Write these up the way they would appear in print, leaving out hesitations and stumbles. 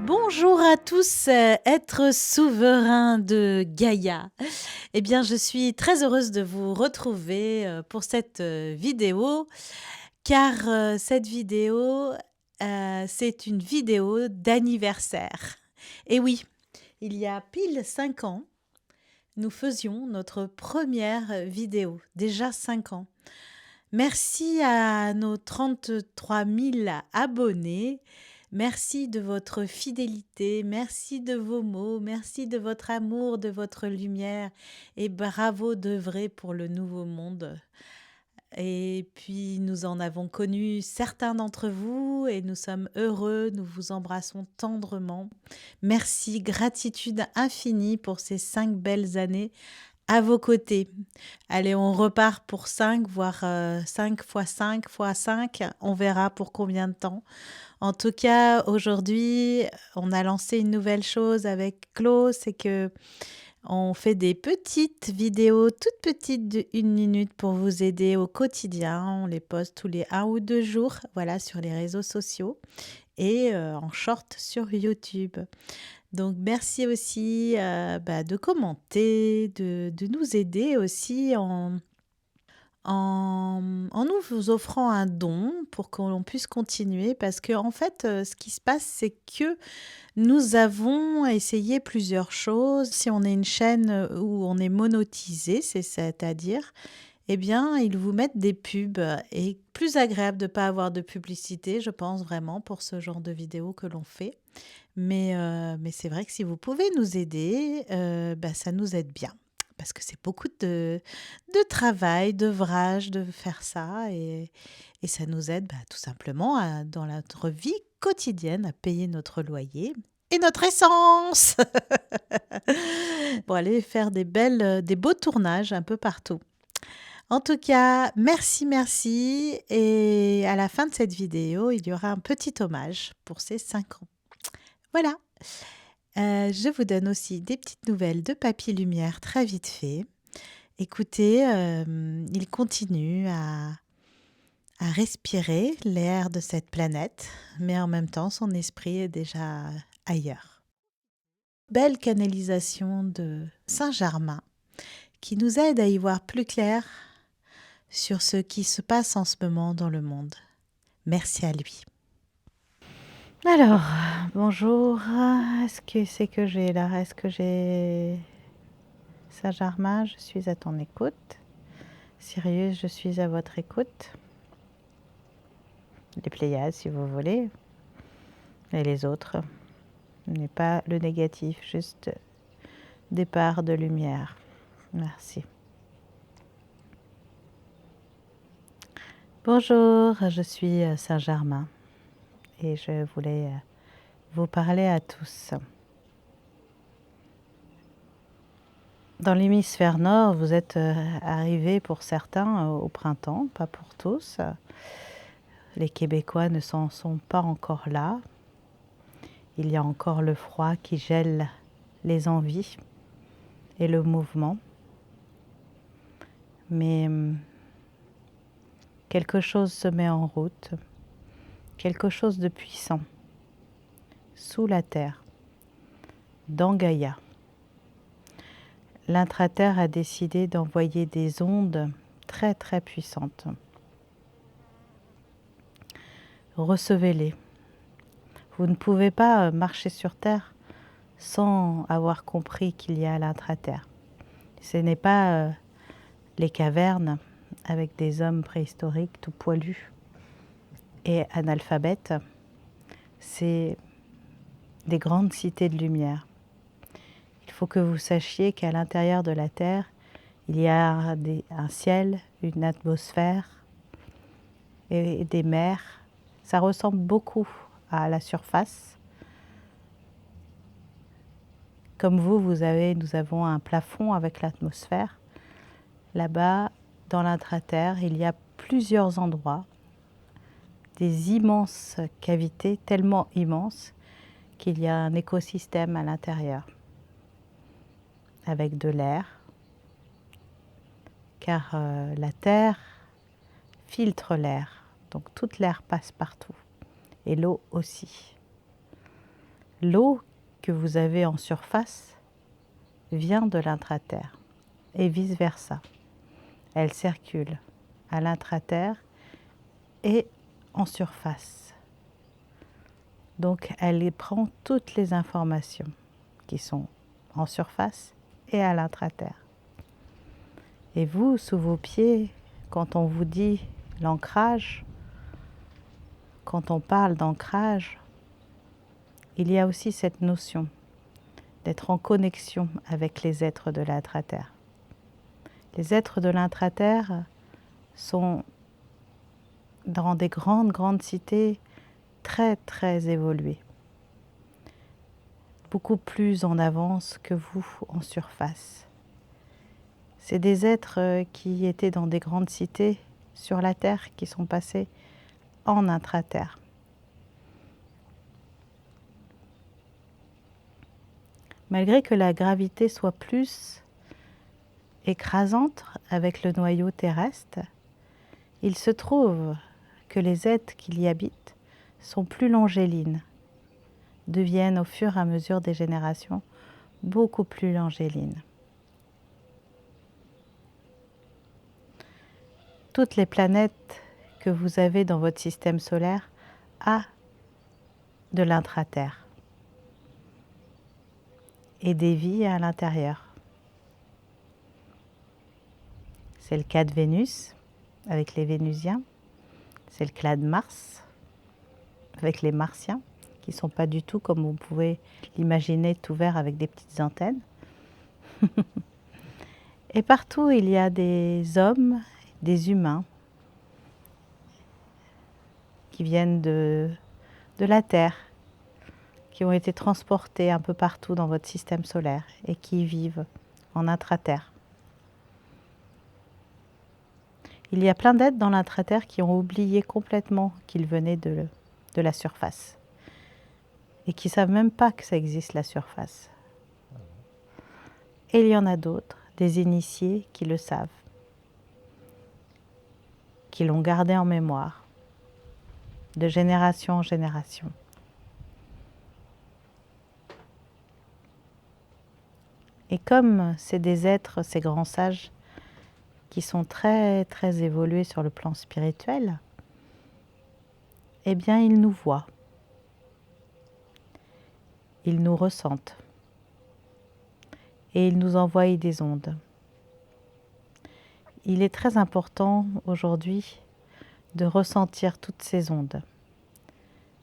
Bonjour à tous, êtres souverains de Gaïa. Eh bien, je suis très heureuse de vous retrouver, pour cette, vidéo, car, cette vidéo, c'est une vidéo d'anniversaire. Et oui, il y a pile 5 ans, nous faisions notre première vidéo. Déjà 5 ans. Merci à nos 33 000 abonnés. Merci de votre fidélité, merci de vos mots, merci de votre amour, de votre lumière et bravo d'œuvrer pour le nouveau monde. Et puis nous en avons connu certains d'entre vous et nous sommes heureux, nous vous embrassons tendrement. Merci, gratitude infinie pour ces 5 belles années à vos côtés. Allez, on repart pour 5, voire 5 fois 5 fois 5. On verra pour combien de temps. En tout cas, aujourd'hui, on a lancé une nouvelle chose avec Claude, c'est que on fait des petites vidéos, toutes petites de 1 minute pour vous aider au quotidien. On les poste tous les 1 ou 2 jours, voilà, sur les réseaux sociaux et en short sur YouTube. Donc merci aussi, de commenter, de nous aider aussi en nous vous offrant un don pour qu'on puisse continuer parce qu'en fait, ce qui se passe, c'est que nous avons essayé plusieurs choses. Si on est une chaîne, où on est monétisé, c'est-à-dire, eh bien, ils vous mettent des pubs et plus agréable de ne pas avoir de publicité, je pense vraiment pour ce genre de vidéos que l'on fait. Mais c'est vrai que si vous pouvez nous aider, ça nous aide bien. Parce que c'est beaucoup de travail, d'ouvrage de faire ça et ça nous aide tout simplement dans notre vie quotidienne à payer notre loyer et notre essence pour aller faire des beaux tournages un peu partout. En tout cas, merci, merci. Et à la fin de cette vidéo, il y aura un petit hommage pour ces 5 ans. Voilà. Je vous donne aussi des petites nouvelles de Papy Lumière très vite fait. Écoutez, il continue à respirer l'air de cette planète, mais en même temps, son esprit est déjà ailleurs. Belle canalisation de Saint-Germain qui nous aide à y voir plus clair sur ce qui se passe en ce moment dans le monde. Merci à lui. Alors, bonjour. Est-ce que c'est que j'ai là? Est-ce que j'ai Saint-Germain? Je suis à ton écoute. Sirius, je suis à votre écoute. Les Pléiades, si vous voulez. Et les autres. N'est pas le négatif, juste des parts de lumière. Merci. Bonjour, je suis Saint-Germain et je voulais vous parler à tous. Dans l'hémisphère nord, vous êtes arrivés pour certains au printemps, pas pour tous. Les Québécois ne s'en sont pas encore là. Il y a encore le froid qui gèle les envies et le mouvement. Mais quelque chose se met en route, quelque chose de puissant, sous la terre, dans Gaïa. L'intraterre a décidé d'envoyer des ondes très très puissantes. Recevez-les. Vous ne pouvez pas marcher sur terre sans avoir compris qu'il y a l'intraterre. Ce n'est pas les cavernes avec des hommes préhistoriques tout poilus et analphabètes. C'est des grandes cités de lumière. Il faut que vous sachiez qu'à l'intérieur de la Terre, il y a un ciel, une atmosphère et des mers. Ça ressemble beaucoup à la surface. Comme nous avons un plafond avec l'atmosphère. Là-bas, dans l'intraterre, il y a plusieurs endroits, des immenses cavités, tellement immenses qu'il y a un écosystème à l'intérieur, avec de l'air, car la Terre filtre l'air, donc toute l'air passe partout, et l'eau aussi. L'eau que vous avez en surface vient de l'intraterre et vice-versa. Elle circule à l'intraterre et en surface. Donc elle prend toutes les informations qui sont en surface et à l'intraterre. Et vous, sous vos pieds, quand on vous dit l'ancrage, quand on parle d'ancrage, il y a aussi cette notion d'être en connexion avec les êtres de l'intraterre. Les êtres de l'intraterre sont dans des grandes cités très très évoluées, beaucoup plus en avance que vous en surface. C'est des êtres qui étaient dans des grandes cités sur la Terre qui sont passés en intraterre. Malgré que la gravité soit plus écrasante avec le noyau terrestre, il se trouve que les êtres qui y habitent sont plus longélines, deviennent au fur et à mesure des générations beaucoup plus longélines. Toutes les planètes que vous avez dans votre système solaire a de l'intraterre et des vies à l'intérieur. C'est le cas de Vénus avec les Vénusiens, c'est le cas de Mars avec les Martiens qui ne sont pas du tout comme vous pouvez l'imaginer, tout vert avec des petites antennes. Et partout il y a des hommes, des humains qui viennent de la Terre, qui ont été transportés un peu partout dans votre système solaire et qui vivent en intraterre. Il y a plein d'êtres dans l'intraterre qui ont oublié complètement qu'ils venaient de la surface et qui ne savent même pas que ça existe la surface. Et il y en a d'autres, des initiés qui le savent, qui l'ont gardé en mémoire, de génération en génération. Et comme c'est des êtres, ces grands sages, qui sont très très évolués sur le plan spirituel, eh bien ils nous voient, ils nous ressentent et ils nous envoient des ondes. Il est très important aujourd'hui de ressentir toutes ces ondes.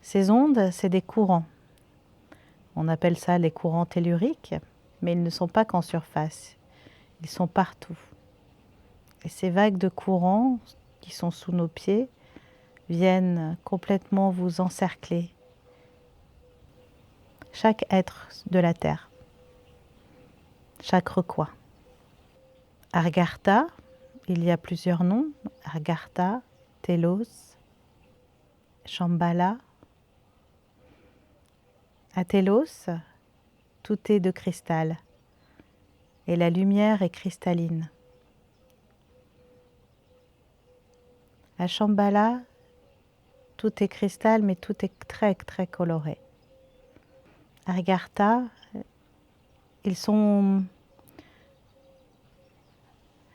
Ces ondes, c'est des courants. On appelle ça les courants telluriques, mais ils ne sont pas qu'en surface, ils sont partout. Et ces vagues de courants qui sont sous nos pieds viennent complètement vous encercler. Chaque être de la Terre, chaque recoin. Argartha, il y a plusieurs noms, Argartha, Telos, Shambhala. À Telos, tout est de cristal et la lumière est cristalline. À Shambhala, tout est cristal mais tout est très très coloré. Argartha, ils sont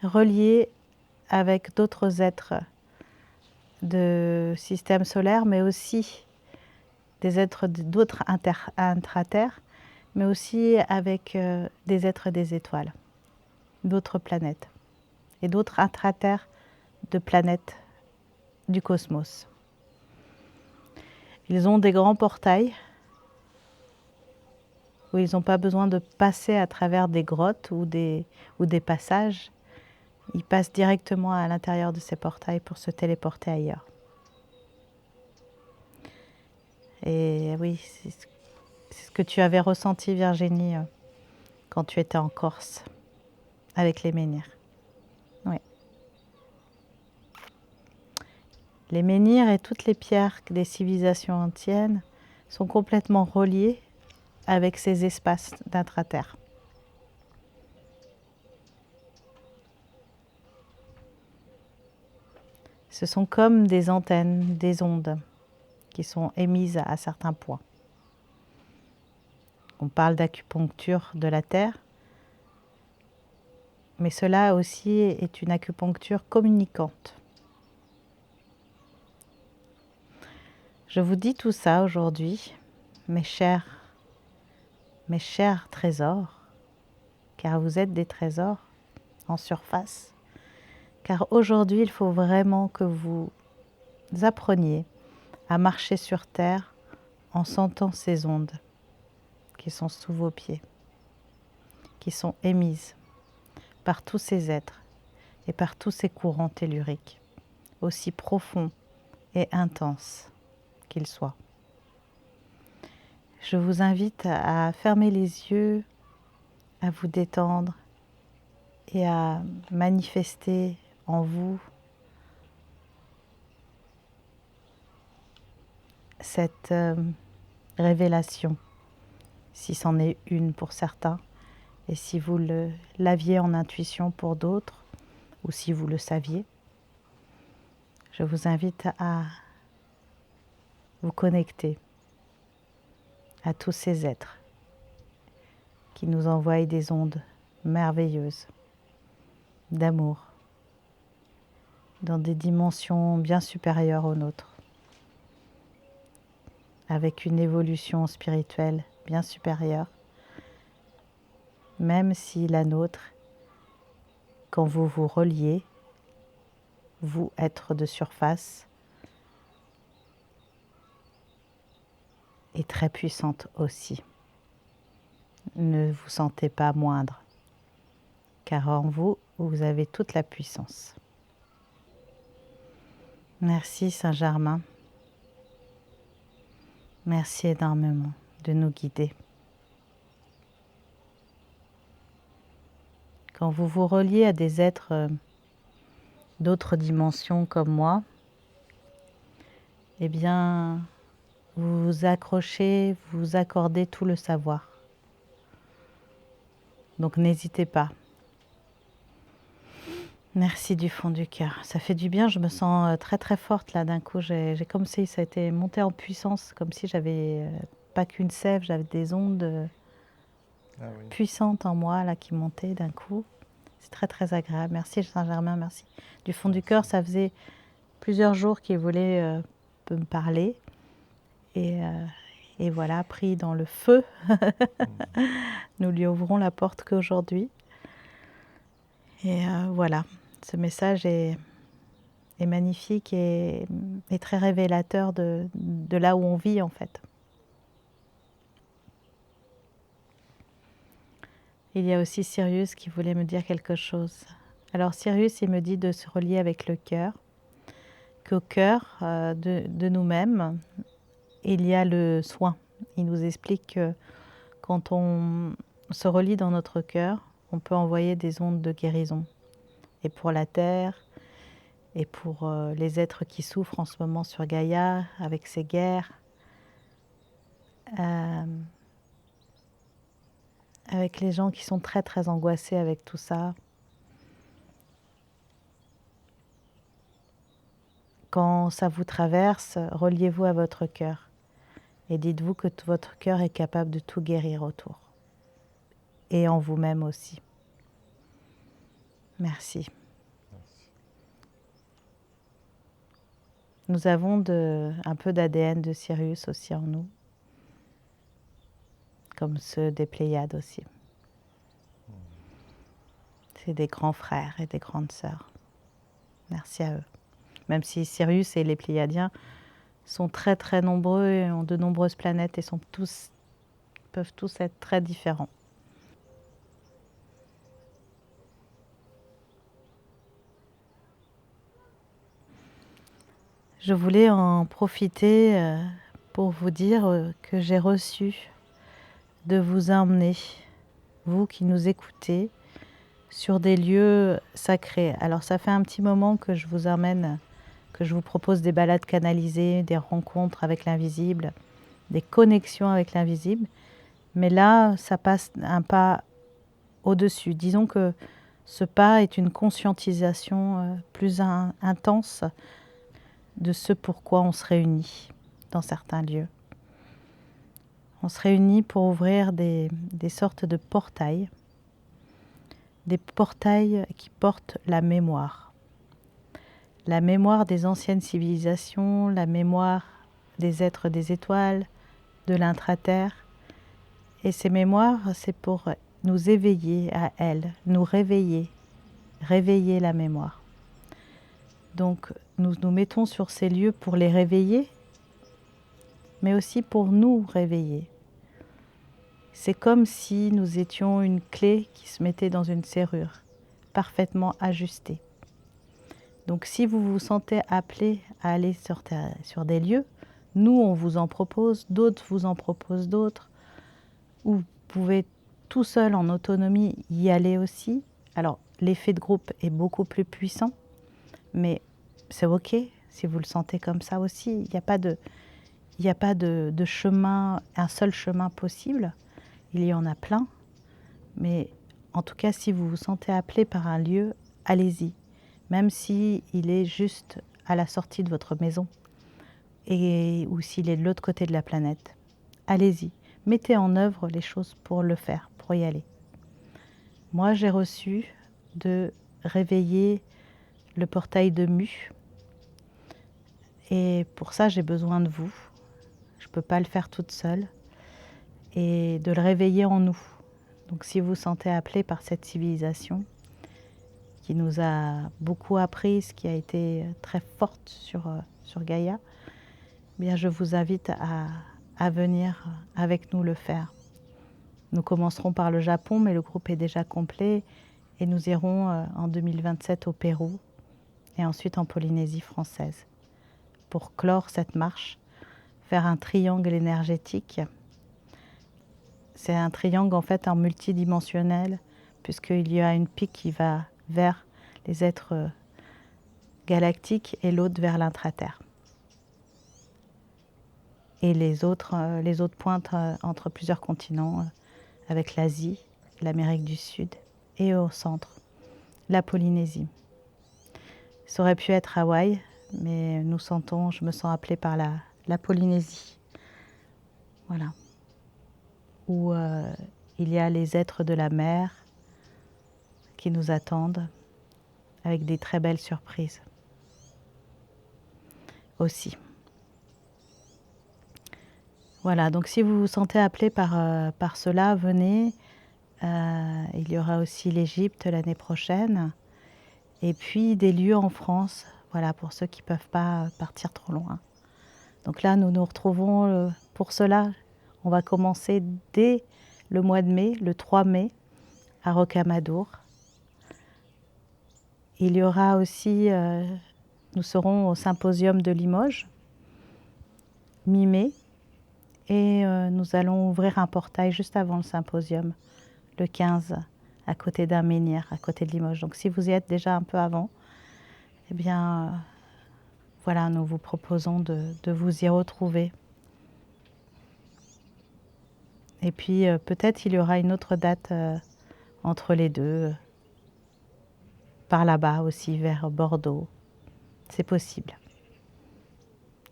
reliés avec d'autres êtres de système solaire, mais aussi des êtres d'autres intraterres, mais aussi avec des êtres des étoiles, d'autres planètes et d'autres intraterres de planètes du cosmos. Ils ont des grands portails où ils n'ont pas besoin de passer à travers des grottes ou des passages. Ils passent directement à l'intérieur de ces portails pour se téléporter ailleurs. Et oui, c'est ce que tu avais ressenti, Virginie, quand tu étais en Corse avec les menhirs. Oui. Les menhirs et toutes les pierres des civilisations anciennes sont complètement reliées avec ces espaces d'intraterre. Ce sont comme des antennes, des ondes qui sont émises à certains points. On parle d'acupuncture de la terre, mais cela aussi est une acupuncture communicante. Je vous dis tout ça aujourd'hui, mes chers trésors, car vous êtes des trésors en surface, car aujourd'hui il faut vraiment que vous appreniez à marcher sur terre en sentant ces ondes qui sont sous vos pieds, qui sont émises par tous ces êtres et par tous ces courants telluriques, aussi profonds et intenses qu'ils soient. Je vous invite à fermer les yeux, à vous détendre et à manifester en vous cette révélation, si c'en est une pour certains, et si vous l'aviez en intuition pour d'autres, ou si vous le saviez. Je vous invite à vous connecter à tous ces êtres qui nous envoient des ondes merveilleuses d'amour dans des dimensions bien supérieures aux nôtres, avec une évolution spirituelle bien supérieure, même si la nôtre, quand vous vous reliez, vous, êtres de surface, est très puissante aussi. Ne vous sentez pas moindre, car en vous, vous avez toute la puissance. Merci Saint-Germain. Merci énormément de nous guider. Quand vous vous reliez à des êtres d'autres dimensions comme moi, eh bien, vous vous accrochez, vous vous accordez tout le savoir. Donc n'hésitez pas. Merci du fond du cœur. Ça fait du bien, je me sens très très forte là d'un coup. J'ai comme si ça a été monté en puissance, comme si j'avais pas qu'une sève, j'avais des ondes puissantes en moi là qui montaient d'un coup. C'est très très agréable. Merci Saint-Germain, merci. Du fond du cœur, ça faisait plusieurs jours qu'il voulait me parler. Et voilà, pris dans le feu, nous lui ouvrons la porte qu'aujourd'hui. Et voilà, ce message est magnifique et très révélateur de là où on vit en fait. Il y a aussi Sirius qui voulait me dire quelque chose. Alors Sirius, il me dit de se relier avec le cœur, qu'au cœur de nous-mêmes, il y a le soin. Il nous explique que quand on se relie dans notre cœur, on peut envoyer des ondes de guérison. Et pour la Terre, et pour les êtres qui souffrent en ce moment sur Gaïa, avec ces guerres, avec les gens qui sont très très angoissés avec tout ça. Quand ça vous traverse, reliez-vous à votre cœur et dites-vous que votre cœur est capable de tout guérir autour et en vous-même aussi. Merci. Nous avons un peu d'ADN de Sirius aussi en nous, comme ceux des Pléiades aussi. C'est des grands frères et des grandes sœurs. Merci à eux. Même si Sirius et les Pléiadiens sont très très nombreux et ont de nombreuses planètes et peuvent tous être très différents. Je voulais en profiter pour vous dire que j'ai reçu de vous emmener, vous qui nous écoutez, sur des lieux sacrés. Alors ça fait un petit moment que je vous emmène, que je vous propose des balades canalisées, des rencontres avec l'invisible, des connexions avec l'invisible. Mais là, ça passe un pas au-dessus. Disons que ce pas est une conscientisation plus intense de ce pourquoi on se réunit dans certains lieux. on se réunit pour ouvrir des sortes de portails, des portails qui portent la mémoire des anciennes civilisations, la mémoire des êtres des étoiles, de l'intra-terre. Et ces mémoires, c'est pour nous éveiller à elles, nous réveiller, réveiller la mémoire. Donc nous nous mettons sur ces lieux pour les réveiller, mais aussi pour nous réveiller. C'est comme si nous étions une clé qui se mettait dans une serrure, parfaitement ajustée. Donc si vous vous sentez appelé à aller sur des lieux, nous on vous en propose, d'autres vous en proposent d'autres, ou vous pouvez tout seul en autonomie y aller aussi. Alors l'effet de groupe est beaucoup plus puissant, mais c'est ok si vous le sentez comme ça aussi. Il n'y a pas de chemin, un seul chemin possible. Il y en a plein, mais en tout cas, si vous vous sentez appelé par un lieu, allez-y, même si il est juste à la sortie de votre maison ou s'il est de l'autre côté de la planète. Allez-y, mettez en œuvre les choses pour le faire, pour y aller. Moi, j'ai reçu de réveiller le portail de Mu, et pour ça, j'ai besoin de vous. Je ne peux pas le faire toute seule, et de le réveiller en nous. Donc si vous vous sentez appelé par cette civilisation qui nous a beaucoup appris, ce qui a été très forte sur Gaïa, eh bien je vous invite à venir avec nous le faire. Nous commencerons par le Japon, mais le groupe est déjà complet, et nous irons en 2027 au Pérou et ensuite en Polynésie française pour clore cette marche vers un triangle énergétique. C'est un triangle en fait en multidimensionnel, puisqu'il y a une pique qui va vers les êtres galactiques et l'autre vers l'intra-terre. Et les autres pointent entre plusieurs continents, avec l'Asie, l'Amérique du Sud et au centre, la Polynésie. Ça aurait pu être Hawaï, mais je me sens appelée par la Polynésie. Voilà. Où il y a les êtres de la mer qui nous attendent avec des très belles surprises aussi. Voilà, donc si vous vous sentez appelé par cela, venez. Il y aura aussi l'Égypte l'année prochaine. Et puis des lieux en France, voilà, pour ceux qui ne peuvent pas partir trop loin. Donc là, nous nous retrouvons pour cela. On va commencer dès le mois de mai, le 3 mai, à Rocamadour. Il y aura aussi, nous serons au symposium de Limoges, mi-mai, et nous allons ouvrir un portail juste avant le symposium, le 15, à côté d'un menhir, à côté de Limoges. Donc si vous y êtes déjà un peu avant, eh bien, voilà, nous vous proposons de vous y retrouver. Et puis peut-être il y aura une autre date entre les deux, par là-bas aussi, vers Bordeaux. C'est possible.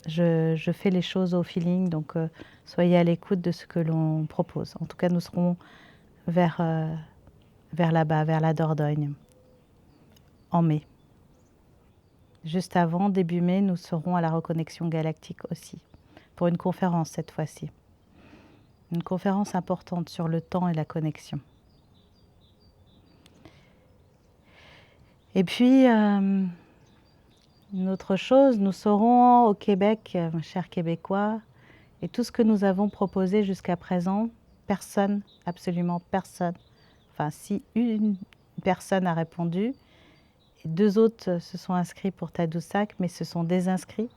Je fais les choses au feeling, donc soyez à l'écoute de ce que l'on propose. En tout cas, nous serons vers là-bas, vers la Dordogne, en mai. Juste avant, début mai, nous serons à la Reconnexion Galactique aussi, pour une conférence cette fois-ci. Une conférence importante sur le temps et la connexion. Et puis, une autre chose, nous serons au Québec, chers Québécois, et tout ce que nous avons proposé jusqu'à présent, personne, absolument personne, enfin si une personne a répondu, et 2 autres se sont inscrits pour Tadoussac, mais se sont désinscrits.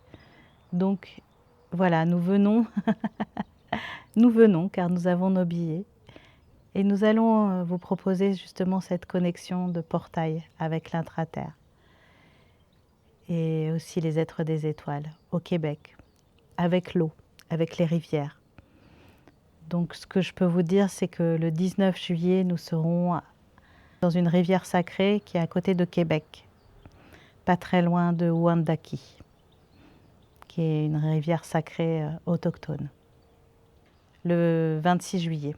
Donc voilà, nous venons, nous venons car nous avons nos billets. Et nous allons vous proposer justement cette connexion de portail avec l'intra-terre et aussi les êtres des étoiles au Québec, avec l'eau, avec les rivières. Donc ce que je peux vous dire, c'est que le 19 juillet, nous serons dans une rivière sacrée qui est à côté de Québec, pas très loin de Wendake, qui est une rivière sacrée autochtone. le 26 juillet,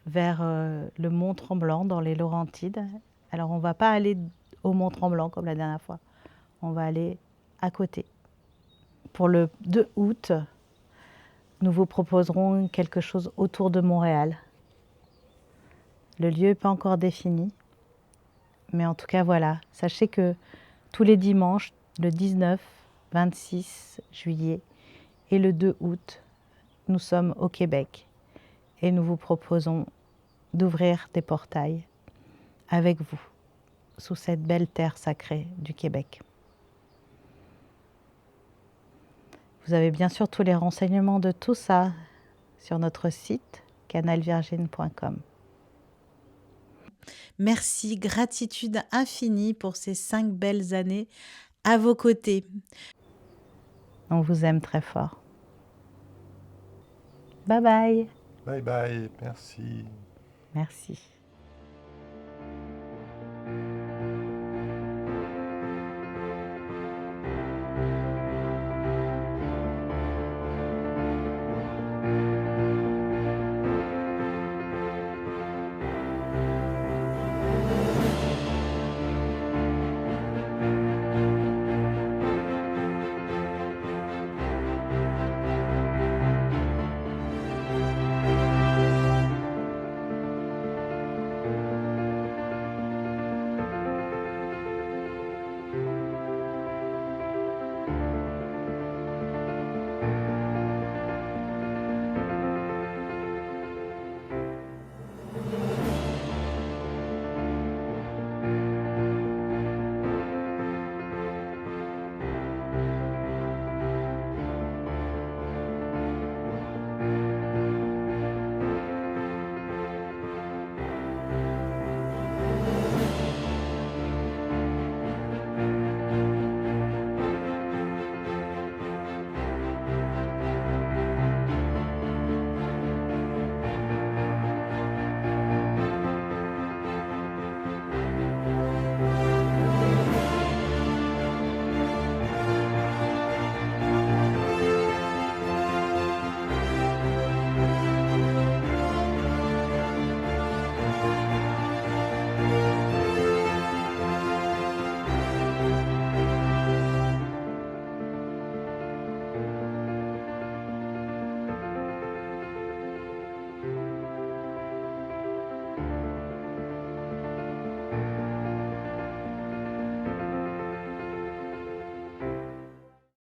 vers le Mont Tremblant dans les Laurentides. Alors on ne va pas aller au Mont Tremblant comme la dernière fois, on va aller à côté. Pour le 2 août, nous vous proposerons quelque chose autour de Montréal. Le lieu n'est pas encore défini, mais en tout cas voilà, sachez que tous les dimanches, le 19, 26 juillet et le 2 août, nous sommes au Québec et nous vous proposons d'ouvrir des portails avec vous sous cette belle terre sacrée du Québec. Vous avez bien sûr tous les renseignements de tout ça sur notre site canalvirgin.com. Merci, gratitude infinie pour ces 5 belles années à vos côtés. On vous aime très fort. Bye bye. Bye bye, merci. Merci.